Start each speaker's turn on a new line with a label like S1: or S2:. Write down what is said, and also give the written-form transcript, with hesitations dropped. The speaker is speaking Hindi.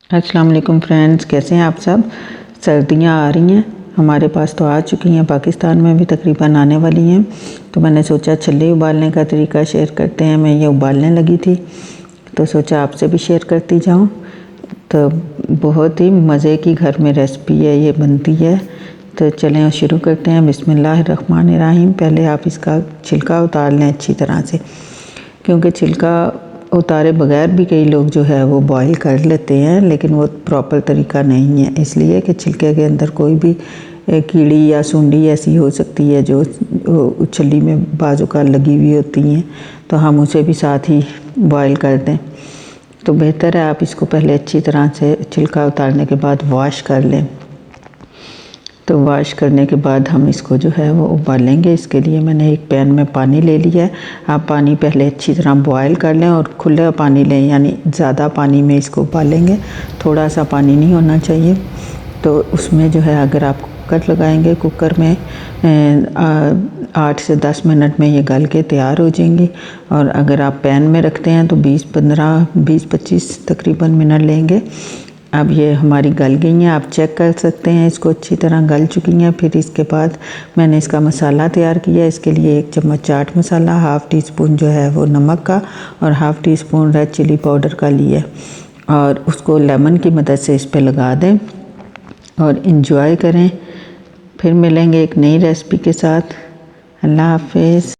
S1: अस्सलाम वालेकुम फ्रेंड्स, कैसे हैं आप सब। सर्दियां आ रही हैं, हमारे पास तो आ चुकी हैं, पाकिस्तान में भी तकरीबन आने वाली हैं। तो मैंने सोचा छल्ले उबालने का तरीका शेयर करते हैं। मैं ये उबालने लगी थी तो सोचा आपसे भी शेयर करती जाऊं। तो बहुत ही मज़े की घर में रेसिपी है, ये बनती है। तो चलें शुरू करते हैं। बिस्मिल्लाहिर्रहमानिर्रहीम। पहले आप इसका छिलका उतार लें अच्छी तरह से, क्योंकि छिलका उतारे बगैर भी कई लोग जो है वो बॉईल कर लेते हैं, लेकिन वो प्रॉपर तरीका नहीं है। इसलिए कि छिलके के अंदर कोई भी कीड़ी या सूंडी ऐसी हो सकती है जो छल्ली में बाजू का लगी हुई होती हैं, तो हम उसे भी साथ ही बॉईल कर दें तो बेहतर है। आप इसको पहले अच्छी तरह से छिलका उतारने के बाद वॉश कर लें। तो वॉश करने के बाद हम इसको जो है वो उबालेंगे। इसके लिए मैंने एक पैन में पानी ले लिया है। आप पानी पहले अच्छी तरह बॉयल कर लें और खुला पानी लें, यानी ज़्यादा पानी में इसको उबालेंगे, थोड़ा सा पानी नहीं होना चाहिए। तो उसमें जो है अगर आप कुकर लगाएंगे, कुकर में 8 से 10 मिनट में ये गल के तैयार हो जाएंगी। और अगर आप पैन में रखते हैं तो 20-25 तकरीबन मिनट लेंगे। अब ये हमारी गल गई हैं, आप चेक कर सकते हैं इसको अच्छी तरह गल चुकी हैं। फिर इसके बाद मैंने इसका मसाला तैयार किया। इसके लिए 1 चम्मच chaat masala, half teaspoon जो है वो नमक का और half teaspoon red chilli powder का लिया, और उसको लेमन की मदद से इस पर लगा दें और इन्जॉय करें। फिर मिलेंगे एक नई रेसिपी के साथ। अल्लाह हाफिज़।